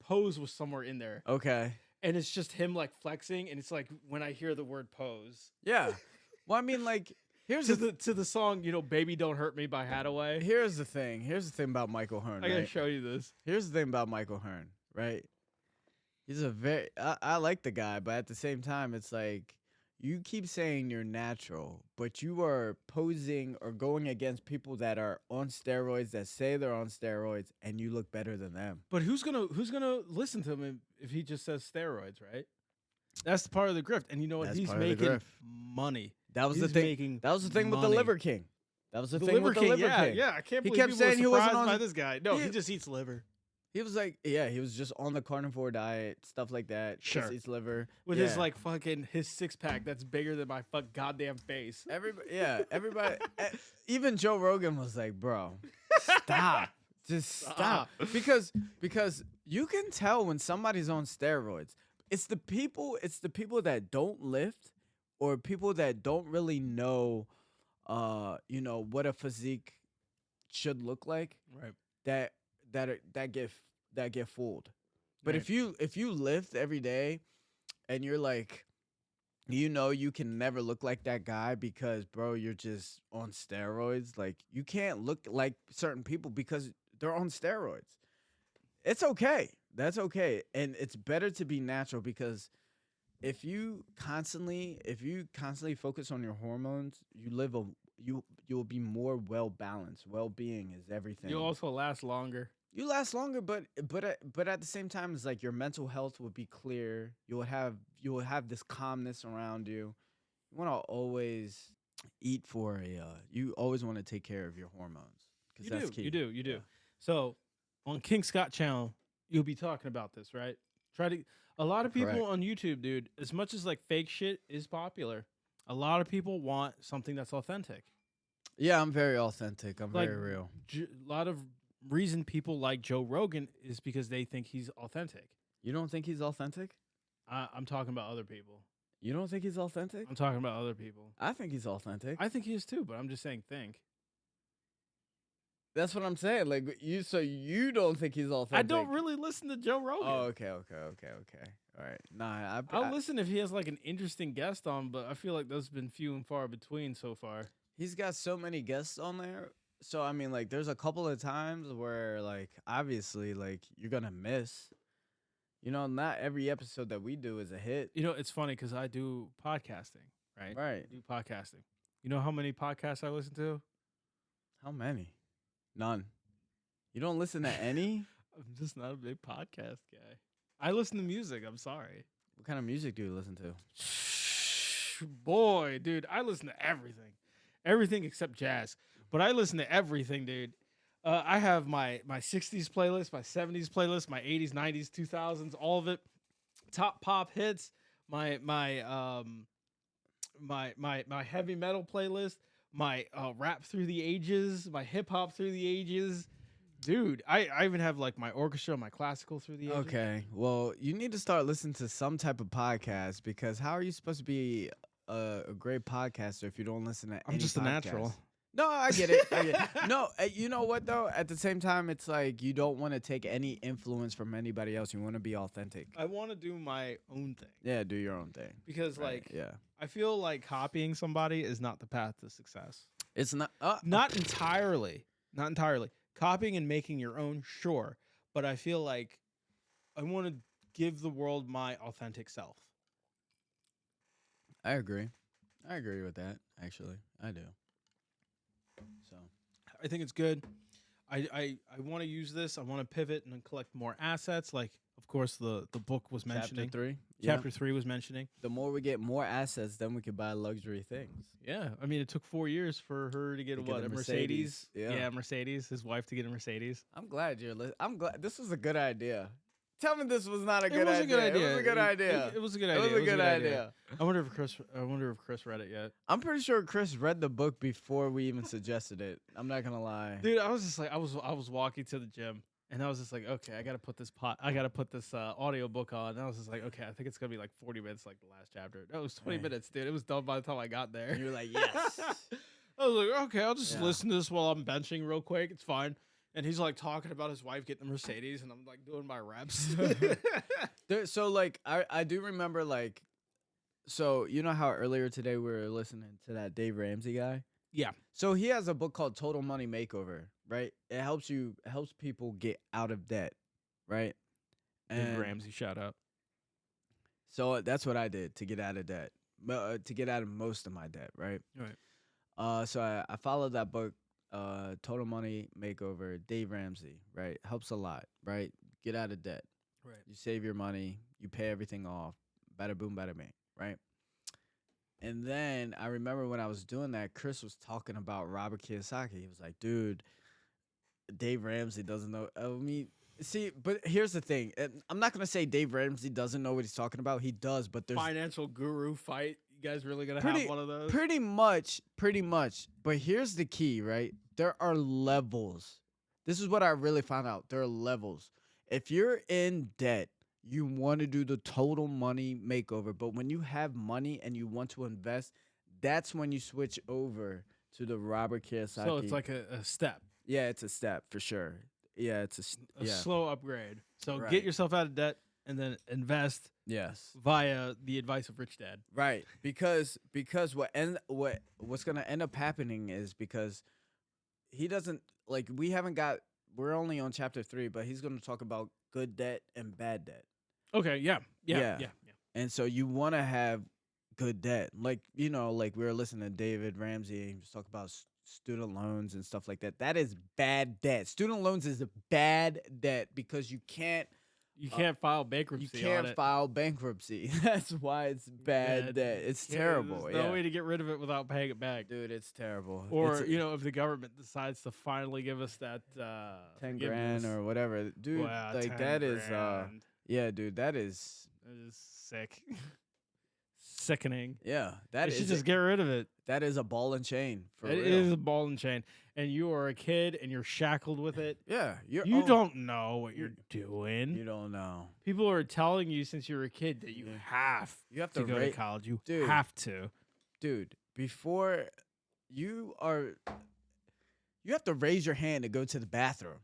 pose was somewhere in there. Okay. And it's just him like flexing, and it's like when I hear the word pose. Yeah. Well, I mean, like, here's To the song, Baby Don't Hurt Me by Hadaway. Here's the thing. Here's the thing about Michael Hearn. I gotta right? show you this. Here's the thing about Michael Hearn, right? He's a very I like the guy, but at the same time, it's like you keep saying you're natural, but you are posing or going against people that are on steroids, that say they're on steroids, and you look better than them. But who's gonna listen to him if he just says steroids, right? That's part of the grift. And you know what? That's He's part of the making grift. money. That was He's the thing. making That was the thing with the money. Liver King. That was the thing Liver with the King, Liver yeah, King. yeah. I can't He believe kept people saying were he wasn't surprised on by this guy. No, he- he just eats liver. He was like, yeah, he was just on the carnivore diet, stuff like that. Sure. Just eats liver. With yeah. his like fucking his 6-pack that's bigger than my goddamn face. Everybody, even Joe Rogan was like, bro, stop. Just stop. Because you can tell when somebody's on steroids. It's the people that don't lift, or people that don't really know what a physique should look like, Right. that get fooled. But Right. if you lift every day and you're like, you can never look like that guy because, bro, you're just on steroids. Like, you can't look like certain people because they're on steroids. It's okay. That's okay. And it's better to be natural, because if you constantly focus on your hormones, you'll be more well balanced. Well-being is everything. You'll also last longer. You last longer, but at the same time, it's like your mental health would be clear. You will have this calmness around you. You want to always eat for you always want to take care of your hormones, because that's key. You do. Yeah. So on King Scott channel, you'll be talking about this, right? Try to. A lot of people Correct. on YouTube, dude. As much as like fake shit is popular, a lot of people want something that's authentic. Yeah, I'm very authentic. I'm Like very real. a lot of reason people like Joe Rogan is because they think he's authentic. You don't think he's authentic? I'm talking about other people. You don't think he's authentic? I'm talking about other people. I think he's authentic. I think he is too, but I'm just saying think. That's what I'm saying. Like you, so you don't think he's authentic? I don't really listen to Joe Rogan. Oh, okay. All right. Nah, I'll listen if he has like an interesting guest on, but I feel like those have been few and far between so far. he's got so many guests on there. So I mean, like, there's a couple of times where, like, obviously, like, you're gonna miss. You know, not every episode that we do is a hit. You know, it's funny because I do podcasting, right? Right. I do podcasting. You know how many podcasts I listen to? How many? None. You don't listen to any? I'm just not a big podcast guy. I listen to music. I'm sorry. What kind of music do you listen to? Boy, dude, I listen to everything. Everything except jazz. But I listen to everything, dude. I have my 60s playlist, my 70s playlist, my 80s, 90s, 2000s, all of it. Top pop hits, my heavy metal playlist, my rap through the ages, my hip hop through the ages. Dude, I even have like my orchestra, my classical through the ages. Okay. Well, you need to start listening to some type of podcast, because how are you supposed to be a great podcaster if you don't listen to I'm any just a podcast? natural. No, I get it. No, you know what though? At the same time, it's like you don't want to take any influence from anybody else. You want to be authentic. I want to do my own thing Yeah, do your own thing. because Right, like yeah, I feel like copying somebody is not the path to success. it's not. Not entirely. Not entirely. Copying and making your own, sure. But I feel like I want to give the world my authentic self. I agree. I agree with that. Actually, I do. So I think it's good. I want to use this. I want to pivot and then collect more assets. Like, of course, the book was mentioning. chapter 3. Chapter 3 was mentioning. The more we get more assets, then we can buy luxury things. Yeah. I mean, it took 4 years for her to get To a get what? a A Mercedes. Mercedes. Yeah. Mercedes. His wife to get a Mercedes. I'm glad you're. I'm glad this was a good idea. Tell me this was not a It good was a idea. good idea. It was a good idea. It was a good It idea. was a good idea. I wonder if Chris read it yet. I'm pretty sure Chris read the book before we even suggested it. I'm not gonna lie. Dude, I was just like I was walking to the gym and I was just like, okay, I gotta put this audio book on. And I was just like, okay, I think it's gonna be like 40 minutes like the last chapter. No, it was 20 Right. minutes, dude. It was done by the time I got there. And you're like, yes. I was like, okay, I'll just Yeah. listen to this while I'm benching real quick. It's fine. And he's like talking about his wife getting a Mercedes, and I'm like doing my reps. So like I do remember, like, so you know how earlier today we were listening to that Dave Ramsey guy? Yeah. So he has a book called Total Money Makeover, right? It helps people get out of debt, right? Dave Ramsey, shout out. So that's what I did to get out of debt, to get out of most of my debt, right? Right. So I followed that book, Total Money Makeover, Dave Ramsey, right? Helps a lot, right? Get out of debt. Right. You save your money, you pay everything off, bada boom, bada bing, right? And then I remember when I was doing that, Chris was talking about Robert Kiyosaki. He was like, dude, Dave Ramsey doesn't know. I mean, see, but here's the thing. I'm not going to say Dave Ramsey doesn't know what he's talking about. He does, but there's Financial guru fight. You guys really gonna have one of those? pretty much. But here's the key, right? There are levels. This is what I really found out. There are levels. If you're in debt, you want to do the total money makeover. But when you have money and you want to invest, that's when you switch over to the Robert Kiyosaki. So it's like a step, yeah, it's a step for sure. Yeah, it's a slow upgrade. So Right. get yourself out of debt and then invest yes. via the advice of Rich Dad. Right, because what's gonna end up happening is, because he doesn't, like, we're only on chapter 3, but he's gonna talk about good debt and bad debt, Okay, yeah. and so you want to have good debt, like, you know, like we were listening to David Ramsey and he was talking about student loans and stuff like that. That is bad debt. Student loans is a bad debt because you can't You can't file bankruptcy. You can't on it. file bankruptcy. That's why it's bad debt. It's terrible. There's no way to get rid of it without paying it back. Dude, it's terrible. Or if the government decides to finally give us that 10 grand or whatever, dude. Wow, like that is yeah, dude, that is sick. Sickening. Yeah, you should just get rid of it. That is a ball and chain. It is a ball and chain, and you are a kid, and you're shackled with it. Yeah, you don't know what you're doing. You don't know. People are telling you since you were a kid that you have to go to college. You have to, dude. Before you have to raise your hand to go to the bathroom,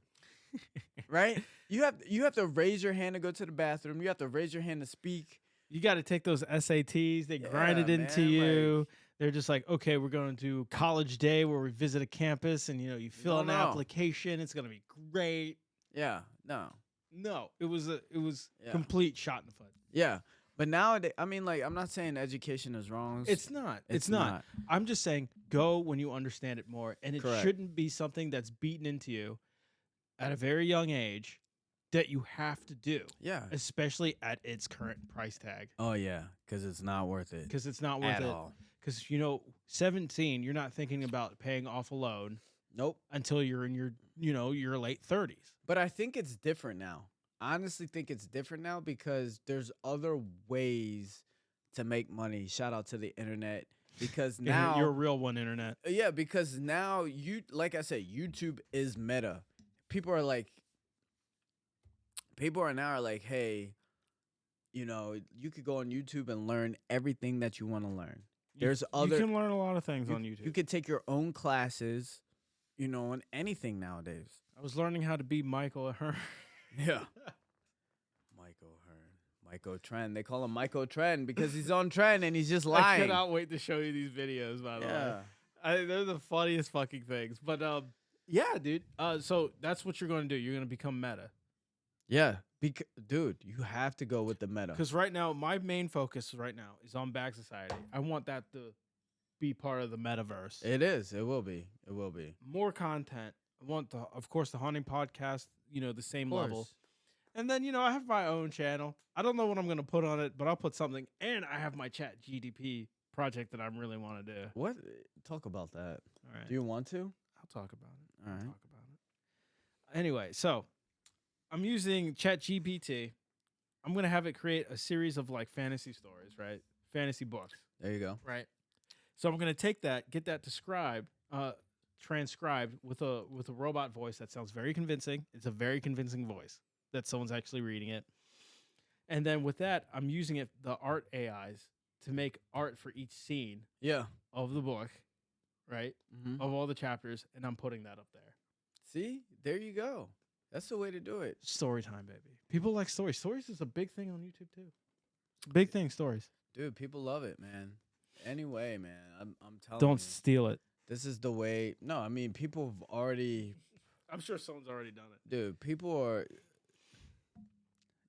right? You have to raise your hand to go to the bathroom. You have to raise your hand to speak. You got to take those SATs. They grind it into you. They're just like, okay, we're going to college day where we visit a campus, and you fill out an application. It's gonna be great. Yeah, no, it was complete shot in the foot. Yeah, but nowadays, I mean, like, I'm not saying education is wrong. It's not. It's not. I'm just saying go when you understand it more, and it shouldn't be something that's beaten into you at a very young age. That you have to do. Yeah. Especially at its current price tag. Oh, yeah. Because it's not worth it. Because it's not worth it. At all. Because, 17, you're not thinking about paying off a loan. Nope. Until you're in your late 30s. But I think it's different now. I honestly think it's different now because there's other ways to make money. Shout out to the internet. Because now. You're a real one, internet. Yeah. Because now, like I said, YouTube is meta. People are now like, hey, you could go on YouTube and learn everything that you want to learn. You can learn a lot of things on YouTube. You could take your own classes, on anything nowadays. I was learning how to be Michael Hearn. Yeah. Michael Trend. They call him Michael Trend because he's on trend and he's just lying. I cannot wait to show you these videos, by the way. They're the funniest fucking things. But, yeah, dude. So that's what you're going to do. You're going to become meta. Yeah, dude, you have to go with the meta. Because right now, my main focus right now is on Bag Society. I want that to be part of the metaverse. It is. It will be. It will be. More content. I want, of course, the Haunting Podcast, the same level. And then, I have my own channel. I don't know what I'm going to put on it, but I'll put something. And I have my Chat GDP project that I really want to do. What? Talk about that. All right. Do you want to? I'll talk about it. All right. Talk about it. Anyway, so I'm using ChatGPT. I'm going to have it create a series of fantasy stories, right? Fantasy books. There you go. Right. So I'm going to take that, get that transcribed with a robot voice that sounds very convincing. It's a very convincing voice that someone's actually reading it. And then with that, I'm using the art AIs to make art for each scene of the book, right? Mm-hmm. Of all the chapters, and I'm putting that up there. See? There you go. That's the way to do it. Story time, baby. People like stories. Stories is a big thing on YouTube, too. Big thing, stories. Dude, people love it, man. Anyway, man, I'm telling you. Don't steal it. This is the way. No, I mean, people have already. I'm sure someone's already done it. Dude, people are.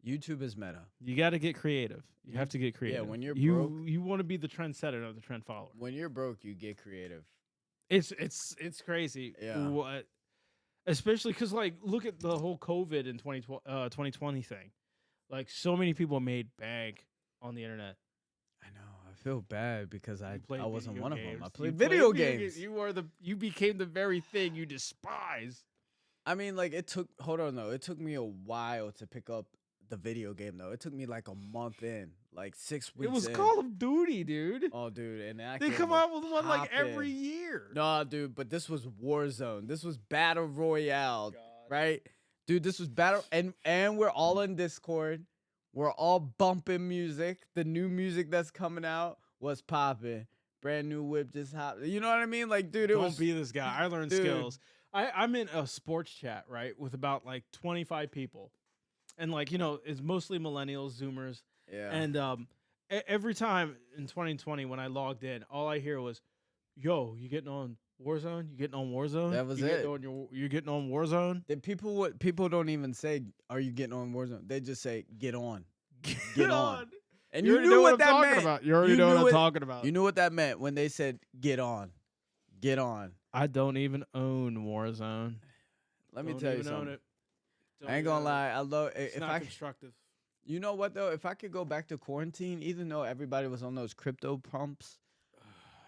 YouTube is meta. You got to get creative. You have to get creative. Yeah, when you're broke. You want to be the trendsetter, not the trend follower. When you're broke, you get creative. It's crazy. Yeah. Especially because, look at the whole COVID in 2020 thing. So many people made bank on the internet. I know. I feel bad because I wasn't one of them. I played video games. You became the very thing you despise. I mean, it took. Hold on, though. It took me a while to pick up the video game, though. It took me a month in, 6 weeks. It was in. Call of Duty, dude. Oh, dude, and they come out with one every year. No, dude, but this was Warzone. This was Battle Royale, right? Dude, this was battle, and we're all in Discord. We're all bumping music. The new music that's coming out was popping. Brand new whip just hopped. You know what I mean? Dude, Don't be this guy. I learned skills. I'm in a sports chat, right, with about 25 people. And it's mostly millennials, Zoomers. Yeah. And every time in 2020 when I logged in, all I hear was, "Yo, you getting on Warzone? You getting on Warzone?" That was it. You're getting on Warzone. Then people don't even say, "Are you getting on Warzone?" They just say, "Get on, get on." And you knew what that meant. You already know what I'm talking about. You knew what that meant when they said, "Get on, get on." I don't even own Warzone. Let me tell you something. I ain't gonna lie. I love It's if not I. constructive. You know what though? If I could go back to quarantine, even though everybody was on those crypto pumps,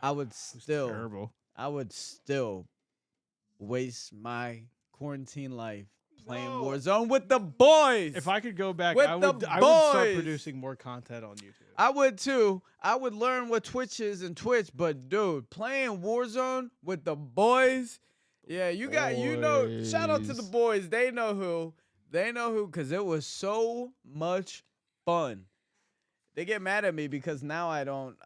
I would It's still, terrible. I would still waste my quarantine life playing No. Warzone with the boys. If I could go back, With I the would start boys. producing more content on YouTube. I would too. I would learn what Twitch is and Twitch, but dude, playing Warzone with the boys, yeah, you know, shout out to the boys. They know who, because it was so much fun. They get mad at me because now I don't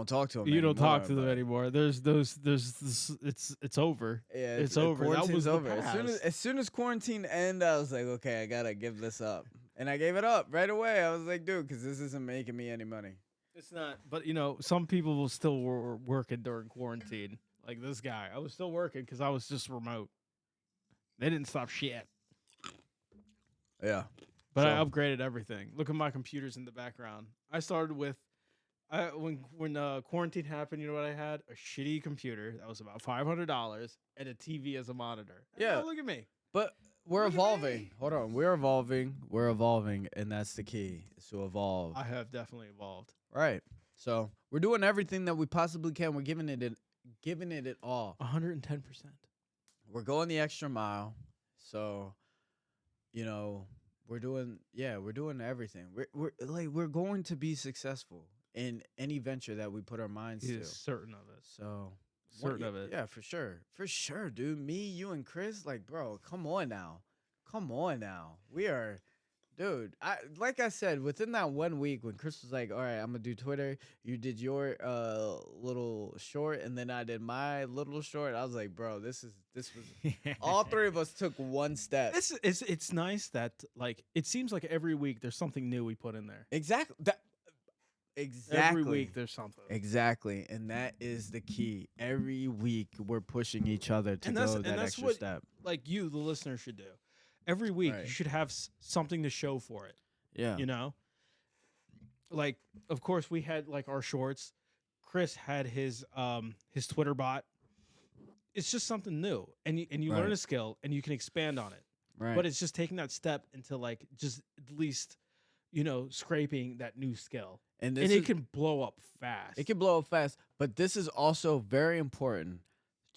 talk to them. You don't talk to them but- anymore. There's it's over. Yeah, It's over. That Quarantine's was the over. past. As soon as quarantine ended, I was like, okay, I gotta give this up, and I gave it up right away. I was like, dude, because this isn't making me any money. It's not. But you know, some people will still working during quarantine. Like this guy, I was still working because I was just remote. They didn't stop shit. Yeah, But I upgraded everything. Look at my computers in the background. I started with, when quarantine happened. You know what I had? A shitty computer that was about $500 and a TV as a monitor. And Yeah. now look at me. but we're Look at evolving. me. Hold on, we're evolving, and that's the key, is to evolve. I have definitely evolved. Right. So we're doing everything that we possibly can. We're giving it all. 110%. We're going the extra mile. So, you know, we're doing everything. We're going to be successful in any venture that we put our minds He to. is certain of it. So Certain of it. Yeah, for sure, dude. Me, you, and Chris, like, bro, come on now. We are, dude. Like I said, within that 1 week when Chris was like, all right, I'm gonna do Twitter, you did your little short, and then I did my little short. I was like, bro, this was all three of us took one step. It's nice that, like, it seems like every week there's something new we put in there. Exactly. Exactly. Every week there's something. Exactly. And that is the key. Every week we're pushing each other to go that extra step. Like you, the listener, should do. Every week Right. you should have something to show for it. Yeah. You know? Like, of course, we had, like, our shorts. Chris had his Twitter bot. It's just something new. And you learn Right. a skill and you can expand on it. Right. But it's just taking that step into, like, just at least, you know, scraping that new skill. and It can blow up fast. It can blow up fast, but this is also very important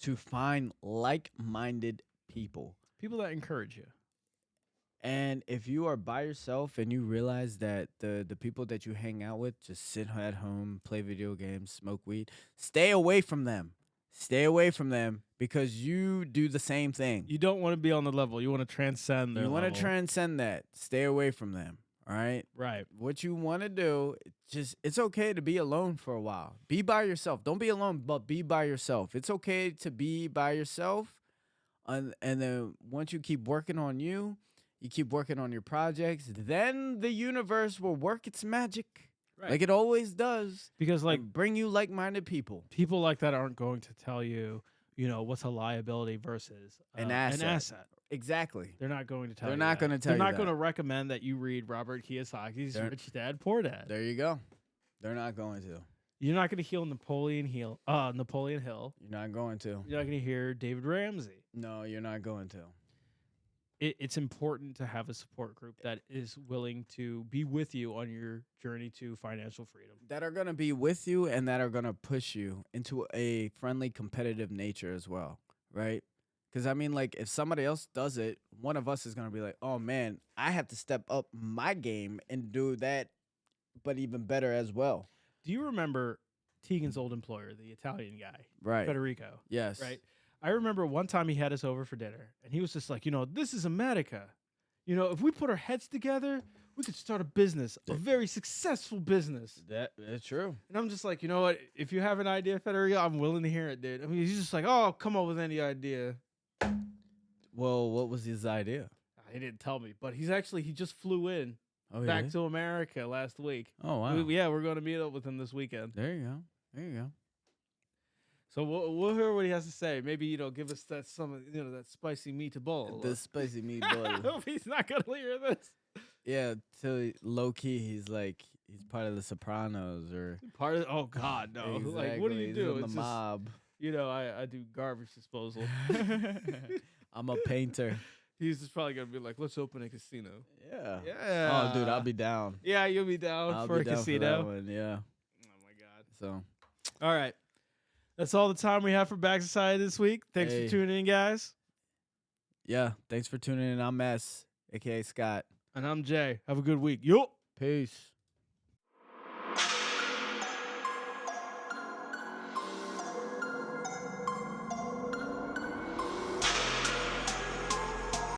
to find like-minded people. People that encourage you. And if you are by yourself and you realize that the people that you hang out with just sit at home, play video games, smoke weed, stay away from them. Stay away from them because you do the same thing. You don't want to be on the level. You want to transcend their You want level. to transcend that. Stay away from them. All right? Right. What you want to do, it's okay to be alone for a while. Be by yourself. Don't be alone, but be by yourself. It's okay to be by yourself. And then once you keep working on you keep working on your projects, then the universe will work its magic. Right. Like it always does. Because, like, And bring you like-minded people. people like that aren't going to tell you, you know, what's a liability versus An an asset. asset. Exactly. They're not going to tell They're you not that. gonna tell They're you not that. going to recommend that you read Robert Kiyosaki's They're- Rich Dad, Poor Dad. There you go. They're not going to. You're not going to heal Napoleon Hill. You're not going to. You're not going to hear David Ramsey. No, you're not going to. It's important to have a support group that is willing to be with you on your journey to financial freedom. That are going to be with you and that are going to push you into a friendly, competitive nature as well, right? Because, I mean, like, if somebody else does it, one of us is going to be like, oh, man, I have to step up my game and do that, but even better as well. Do you remember Tegan's old employer, the Italian guy, Right. Federico? Yes. Right? I remember one time he had us over for dinner, and he was just like, you know, this is America. You know, if we put our heads together, we could start a business, a very successful business. That's true. And I'm just like, you know what? If you have an idea, Federico, I'm willing to hear it, dude. I mean, he's just like, oh, come up with any idea. Well, what was his idea? He didn't tell me, but he just flew in Oh, back to America last week. Oh, wow. We're going to meet up with him this weekend. There you go. There you go. So we'll hear what he has to say. Maybe, you know, give us that that spicy meatball. The spicy I meatball. hope he's not gonna hear this. Yeah, till low key, he's part of the Sopranos or Part of oh God no! Like what do you He's do? in the It's just, mob. you know, I do garbage disposal. I'm a painter. He's just probably gonna be like, let's open a casino. Yeah. Yeah. Oh, dude, I'll be down. Yeah, you'll be down I'll for be a down casino. for that one. Yeah. Oh my god. So. All right. That's all the time we have for Back Society this week. Thanks for tuning in, guys. Yeah. Thanks for tuning in. I'm S, aka Scott. And I'm Jay. Have a good week. Yo. Peace.